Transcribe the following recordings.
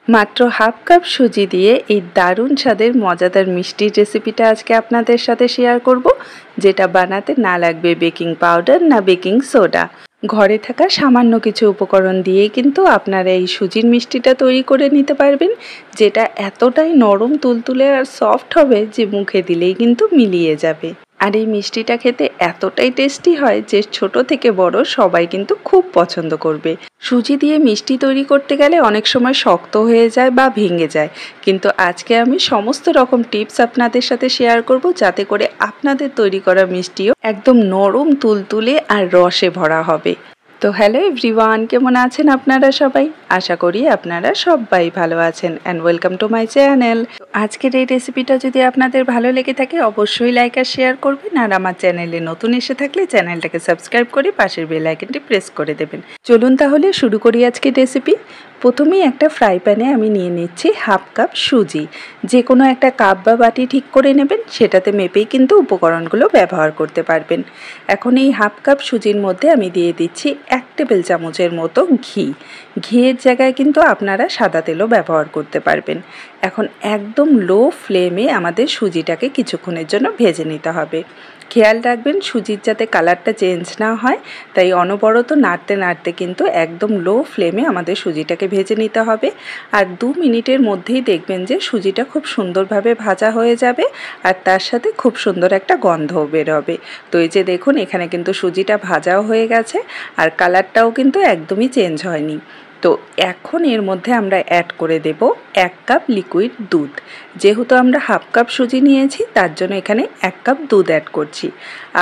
মাত্র half cup সুজি দিয়ে এই দারুণ স্বাদের মজাদার মিষ্টির রেসিপিটা আজকে আপনাদের সাথে শেয়ার করব, যেটা বানাতে না লাগবে বেকিং পাউডার না বেকিং সোডা। ঘরে থাকা সামান্য কিছু উপকরণ দিয়েই কিন্তু আপনারা এই সুজির মিষ্টিটা তৈরি করে নিতে পারবেন, যেটা এতটাই নরম তুলতুলে আর সফট হবে যে মুখে দিলেই কিন্তু মিলিয়ে যাবে। আর এই মিষ্টিটা খেতে এতটাই টেস্টি হয় যে ছোট থেকে বড় সবাই কিন্তু খুব পছন্দ করবে। সুজি দিয়ে মিষ্টি তৈরি করতে গেলে অনেক সময় শক্ত হয়ে যায় বা ভেঙে যায়, কিন্তু আজকে আমি সমস্ত রকম টিপস আপনাদের সাথে শেয়ার করব, যাতে করে আপনাদের তৈরি করা মিষ্টিও একদম নরম তুলতুলে আর রসে ভরা হবে। তো হ্যালো এভরিওয়ান, কেমন আছেন আপনারা সবাই? আশা করি আপনারা সবাই ভালো আছেন and welcome to my channel. আজকের এই রেসিপিটা যদি আপনাদের ভালো লেগে থাকে অবশ্যই লাইক আর শেয়ার করবেন, আর আমার চ্যানেলে নতুন এসে থাকলে চ্যানেলটাকে সাবস্ক্রাইব করে পাশের বেল আইকনটি প্রেস করে দেবেন। চলুন তাহলে শুরু করি আজকের রেসিপি। প্রথমেই একটা ফ্রাই প্যানে আমি নিয়ে নিচ্ছি হাফ কাপ সুজি। যে কোনো একটা কাপ বা বাটি ঠিক করে নেবেন, সেটাতে মেপেই কিন্তু উপকরণগুলো ব্যবহার করতে পারবেন। এখন এই হাফ কাপ সুজির মধ্যে আমি দিয়ে দিচ্ছি 1 টেবিল চামচের মতো ঘি। ঘিয়ের জায়গায় কিন্তু আপনারা সাদা তেলও ব্যবহার করতে পারবেন। এখন একদম লো ফ্লেমে আমাদের সুজিটাকে কিছুক্ষণের জন্য ভেজে নিতে হবে। খেয়াল রাখবেন সুজির যাতে কালারটা চেঞ্জ না হয়, তাই অনবরত নাড়তে নাড়তে কিন্তু একদম লো ফ্লেমে আমাদের সুজিটাকে ভেজে নিতে হবে। আর 2 মিনিটের মধ্যেই দেখবেন যে সুজিটা খুব সুন্দরভাবে ভাজা হয়ে যাবে, আর তার সাথে খুব সুন্দর একটা গন্ধও বেরোবে। তো এই যে দেখুন, এখানে কিন্তু সুজিটা ভাজাও হয়ে গেছে আর কালারটাও কিন্তু একদমই চেঞ্জ হয়নি। তো এখন এর মধ্যে আমরা অ্যাড করে দেব 1 কাপ লিকুইড দুধ। যেহেতু আমরা হাফ কাপ সুজি নিয়েছি, তার জন্য এখানে 1 কাপ দুধ অ্যাড করছি।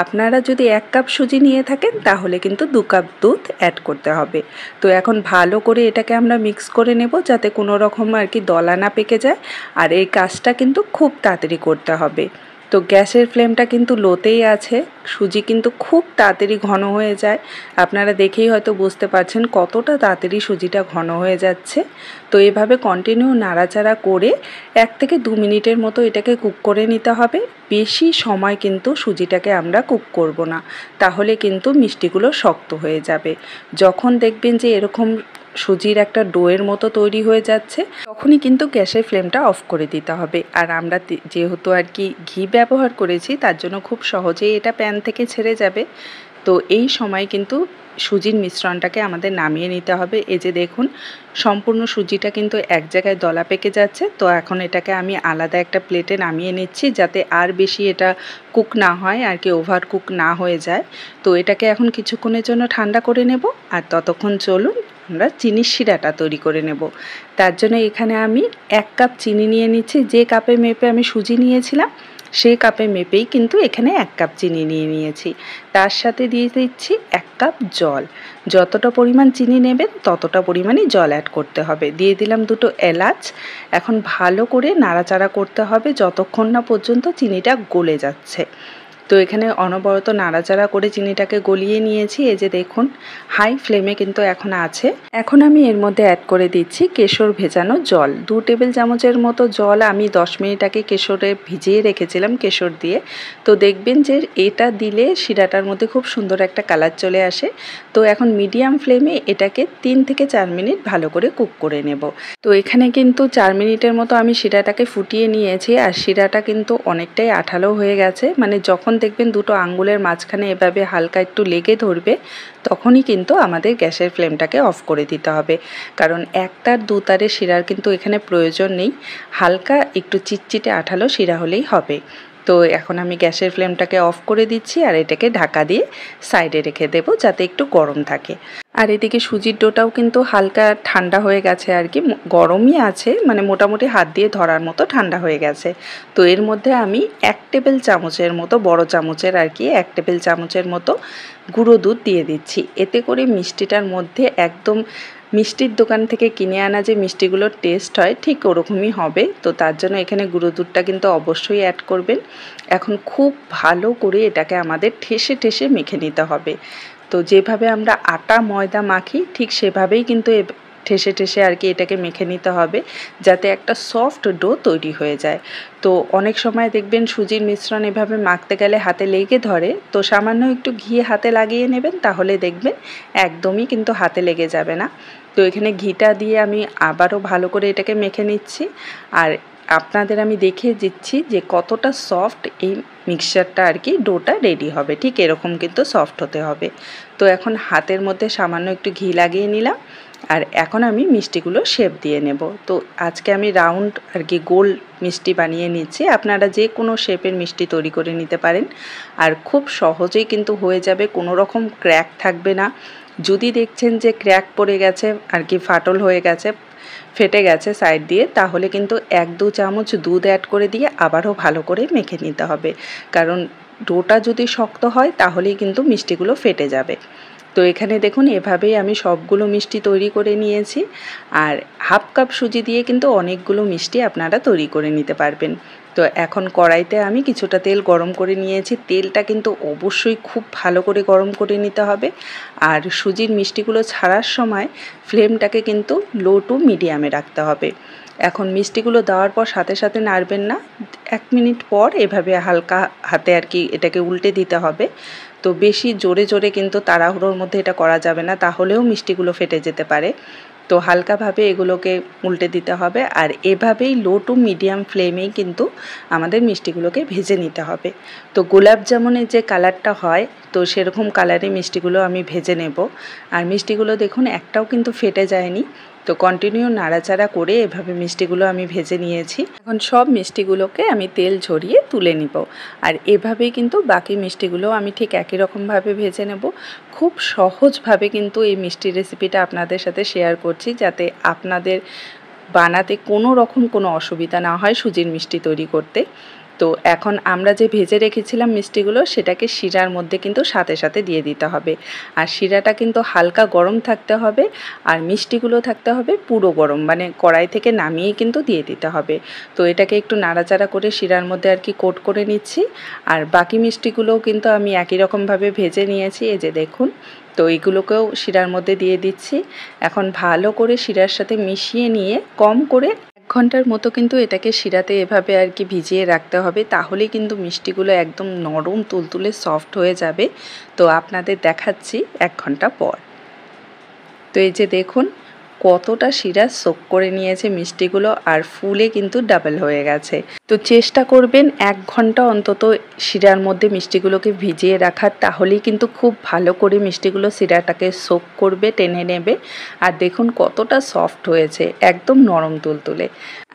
আপনারা যদি 1 কাপ সুজি নিয়ে থাকেন তাহলে কিন্তু 2 কাপ দুধ অ্যাড করতে হবে। তো এখন ভালো করে এটাকে আমরা মিক্স করে নেব, যাতে কোনো রকম আর কি দলা না পেকে যায়। আর এই কাজটা কিন্তু খুব তাড়াতাড়ি করতে হবে। তো গ্যাসের ফ্লেমটা কিন্তু লোতেই আছে। সুজি কিন্তু খুব তাড়াতাড়ি ঘন হয়ে যায়, আপনারা দেখেই হয়তো বুঝতে পারছেন কতটা তাড়াতাড়ি সুজিটা ঘন হয়ে যাচ্ছে। তো এভাবে কন্টিনিউ নাড়াচাড়া করে 1 থেকে 2 মিনিটের মতো এটাকে কুক করে নিতে হবে। বেশি সময় কিন্তু সুজিটাকে আমরা কুক করব না, তাহলে কিন্তু মিষ্টিগুলো শক্ত হয়ে যাবে। যখন দেখবেন যে এরকম সুজির একটা ডোয়ের মতো তৈরি হয়ে যাচ্ছে, তখনই কিন্তু গ্যাসের ফ্লেমটা অফ করে দিতে হবে। আর আমরা যেহেতু আর কি ঘি ব্যবহার করেছি, তার জন্য খুব সহজেই এটা প্যান থেকে ছেড়ে যাবে। তো এই সময় কিন্তু সুজির মিশ্রণটাকে আমাদের নামিয়ে নিতে হবে। এই যে দেখুন, সম্পূর্ণ সুজিটা কিন্তু এক জায়গায় দলা পেকে যাচ্ছে। তো এখন এটাকে আমি আলাদা একটা প্লেটে নামিয়ে নিচ্ছি, যাতে আর বেশি এটা কুক না হয় আর কি, ওভার কুক না হয়ে যায়। তো এটাকে এখন কিছুক্ষণের জন্য ঠান্ডা করে নেব। আর ততক্ষণ চলুন আমরা চিনির শিরাটা তৈরি করে নেব। তার জন্য এখানে আমি 1 কাপ চিনি নিয়ে নিচ্ছি। যে কাপে মেপে আমি সুজি নিয়েছিলাম, সেই কাপে মেপেই কিন্তু এখানে 1 কাপ চিনি নিয়ে নিয়েছি। তার সাথে দিয়ে দিচ্ছি 1 কাপ জল। যতটা পরিমাণ চিনি নেবেন ততটা পরিমাণই জল অ্যাড করতে হবে। দিয়ে দিলাম 2টো এলাচ। এখন ভালো করে নাড়াচাড়া করতে হবে যতক্ষণ না পর্যন্ত চিনিটা গলে যাচ্ছে। তো এখানে অনবরত নাড়াচাড়া করে চিনিটাকে গলিয়ে নিয়েছি। এই যে দেখুন, হাই ফ্লেমে কিন্তু এখন আছে। এখন আমি এর মধ্যে অ্যাড করে দিচ্ছি কেশর ভেজানো জল। 2 টেবিল চামচের মতো জল আমি 10 মিনিট আগে কেশরে ভিজিয়ে রেখেছিলাম কেশর দিয়ে। তো দেখবেন যে এটা দিলে শিরাটার মধ্যে খুব সুন্দর একটা কালার চলে আসে। তো এখন মিডিয়াম ফ্লেমে এটাকে 3 থেকে 4 মিনিট ভালো করে কুক করে নেব। তো এখানে কিন্তু 4 মিনিটের মতো আমি শিরাটাকে ফুটিয়ে নিয়েছি, আর শিরাটা কিন্তু অনেকটাই আঠালো হয়ে গেছে। মানে যখন দেখবেন 2টো আঙ্গুলের মাঝখানে এভাবে হালকা একটু লেগে ধরবে, তখনই কিন্তু আমাদের গ্যাসের ফ্লেমটাকে অফ করে দিতে হবে। কারণ 1 তার 2 তারের শিরার কিন্তু এখানে প্রয়োজন নেই, হালকা একটু চিটচিটে আঠালো শিরা হলেই হবে। তো এখন আমি গ্যাসের ফ্লেমটাকে অফ করে দিচ্ছি, আর এটাকে ঢাকা দিয়ে সাইডে রেখে দেবো যাতে একটু গরম থাকে। আর এদিকে সুজির ডোটাও কিন্তু হালকা ঠান্ডা হয়ে গেছে আর কি, গরমই আছে, মানে মোটামুটি হাত দিয়ে ধরার মতো ঠান্ডা হয়ে গেছে। তো এর মধ্যে আমি 1 টেবিল চামচের মতো, বড় চামচের আর কি 1 টেবিল চামচের মতো গুঁড়ো দুধ দিয়ে দিচ্ছি। এতে করে মিষ্টিটার মধ্যে একদম মিষ্টির দোকান থেকে কিনে আনা যে মিষ্টিগুলোর টেস্ট হয় ঠিক ওরকমই হবে। তো তার জন্য এখানে গুঁড়ো দুধটা কিন্তু অবশ্যই অ্যাড করবেন। এখন খুব ভালো করে এটাকে আমাদের ঠেসে ঠেসে মেখে নিতে হবে। তো যেভাবে আমরা আটা ময়দা মাখি ঠিক সেভাবেই কিন্তু ঠেসে ঠেসে আর কি এটাকে মেখে নিতে হবে, যাতে একটা সফট ডো তৈরি হয়ে যায়। তো অনেক সময় দেখবেন সুজির মিশ্রণ এভাবে মাখতে গেলে হাতে লেগে ধরে, তো সামান্য একটু ঘি হাতে লাগিয়ে নেবেন, তাহলে দেখবেন একদমই কিন্তু হাতে লেগে যাবে না। তো এখানে ঘিটা দিয়ে আমি আবারও ভালো করে এটাকে মেখে নিচ্ছি। আর আপনাদের আমি দেখিয়ে দিচ্ছি যে কতটা সফট এই মিক্সচারটা আর কি ডোটা রেডি হবে, ঠিক এরকম কিন্তু সফট হতে হবে। তো এখন হাতের মধ্যে সামান্য একটু ঘি লাগিয়ে নিলাম, আর এখন আমি মিষ্টিগুলো শেপ দিয়ে নেব। তো আজকে আমি রাউন্ড আর কি গোল মিষ্টি বানিয়ে নিচ্ছি, আপনারা যে কোনো শেপের মিষ্টি তৈরি করে নিতে পারেন। আর খুব সহজেই কিন্তু হয়ে যাবে, কোনো রকম ক্র্যাক থাকবে না। যদি দেখছেন যে ক্র্যাক পড়ে গেছে আর কি, ফাটল হয়ে গেছে, ফেটে গেছে সাইড দিয়ে, তাহলে কিন্তু 1-2 চামচ দুধ অ্যাড করে দিয়ে আবারও ভালো করে মেখে নিতে হবে, কারণ ডোটা যদি শক্ত হয় তাহলেই কিন্তু মিষ্টিগুলো ফেটে যাবে। তো এখানে দেখুন এভাবেই আমি সবগুলো মিষ্টি তৈরি করে নিয়েছি। আর হাফ কাপ সুজি দিয়ে কিন্তু অনেকগুলো মিষ্টি আপনারা তৈরি করে নিতে পারবেন। তো এখন কড়াইতে আমি কিছুটা তেল গরম করে নিয়েছি। তেলটা কিন্তু অবশ্যই খুব ভালো করে গরম করে নিতে হবে। আর সুজির মিষ্টিগুলো ছাড়ার সময় ফ্লেমটাকে কিন্তু লো টু মিডিয়ামে রাখতে হবে। এখন মিষ্টিগুলো দেওয়ার পর সাথে সাথে নাড়বেন না, 1 মিনিট পর এভাবে হালকা হাতে আর কি এটাকে উল্টে দিতে হবে। তো বেশি জোরে জোরে কিন্তু তাড়াহুড়োর মধ্যে এটা করা যাবে না, তাহলেও মিষ্টিগুলো ফেটে যেতে পারে। তো হালকাভাবে এগুলোকে উল্টে দিতে হবে। আর এভাবেই লো টু মিডিয়াম ফ্লেমেই কিন্তু আমাদের মিষ্টিগুলোকে ভেজে নিতে হবে। তো গোলাপ জামুনের যে কালারটা হয়, তো সেরকম কালারে মিষ্টিগুলো আমি ভেজে নেব। আর মিষ্টিগুলো দেখুন একটাও কিন্তু ফেটে যায়নি। তো কন্টিনিউ নাড়াচাড়া করে এভাবে মিষ্টিগুলো আমি ভেজে নিয়েছি। এখন সব মিষ্টিগুলোকে আমি তেল ঝরিয়ে তুলে নিব। আর এভাবেই কিন্তু বাকি মিষ্টিগুলো আমি ঠিক একই রকমভাবে ভেজে নেব। খুব সহজভাবে কিন্তু এই মিষ্টি রেসিপিটা আপনাদের সাথে শেয়ার করছি, যাতে আপনাদের বানাতে কোনো রকম কোনো অসুবিধা না হয় সুজির মিষ্টি তৈরি করতে। তো এখন আমরা যে ভেজে রেখেছিলাম মিষ্টিগুলো, সেটাকে শিরার মধ্যে কিন্তু সাথে সাথে দিয়ে দিতে হবে। আর শিরাটা কিন্তু হালকা গরম থাকতে হবে, আর মিষ্টিগুলো থাকতে হবে পুরো গরম, মানে কড়াই থেকে নামিয়েই কিন্তু দিয়ে দিতে হবে। তো এটাকে একটু নাড়াচাড়া করে শিরার মধ্যে আর কি কোট করে নিচ্ছি। আর বাকি মিষ্টিগুলোও কিন্তু আমি একই রকমভাবে ভেজে নিয়েছি, এই যে দেখুন। তো এইগুলোকেও শিরার মধ্যে দিয়ে দিচ্ছি। এখন ভালো করে শিরার সাথে মিশিয়ে নিয়ে কম করে 1 ঘন্টার মতো কিন্তু এটাকে শিরাতে এভাবে আর কি ভিজিয়ে রাখতে হবে, তাহলেই কিন্তু মিষ্টিগুলো একদম নরম তুলতুলে সফট হয়ে যাবে। তো আপনাদের দেখাচ্ছি 1 ঘন্টা পর। তো এই যে দেখুন কতটা শিরা সোক করে নিয়েছে মিষ্টিগুলো, আর ফুলে কিন্তু ডাবল হয়ে গেছে। তো চেষ্টা করবেন 1 ঘন্টা অন্তত শিরার মধ্যে মিষ্টিগুলোকে ভিজিয়ে রাখার, তাহলেই কিন্তু খুব ভালো করে মিষ্টিগুলো শিরাটাকে সোক করবে, টেনে নেবে। আর দেখুন কতটা সফট হয়েছে, একদম নরম তুলতুলে।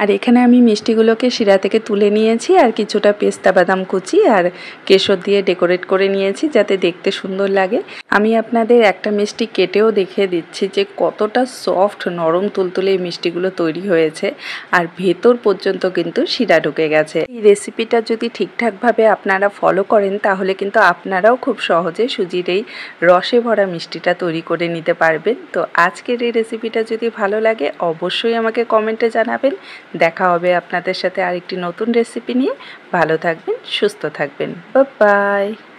আর এখানে আমি মিষ্টিগুলোকে শিরা থেকে তুলে নিয়েছি, আর কিছুটা পেস্তা বাদাম কুচি আর কেশর দিয়ে ডেকোরেট করে নিয়েছি, যাতে দেখতে সুন্দর লাগে। আমি আপনাদের একটা মিষ্টি কেটেও দেখিয়ে দিচ্ছি যে কতটা সফট নরম তুলতুলে এই মিষ্টিগুলো তৈরি হয়েছে, আর ভেতর পর্যন্ত কিন্তু শিরা ঢুকে গেছে। এই রেসিপিটা যদি ঠিকঠাকভাবে আপনারা ফলো করেন, তাহলে কিন্তু আপনারাও খুব সহজে সুজির এই রসে ভরা মিষ্টিটা তৈরি করে নিতে পারবেন। তো আজকের এই রেসিপিটা যদি ভালো লাগে অবশ্যই আমাকে কমেন্টে জানাবেন। দেখা হবে আপনাদের সাথে আরেকটি নতুন রেসিপি নিয়ে। ভালো থাকবেন, সুস্থ থাকবেন। Bye bye.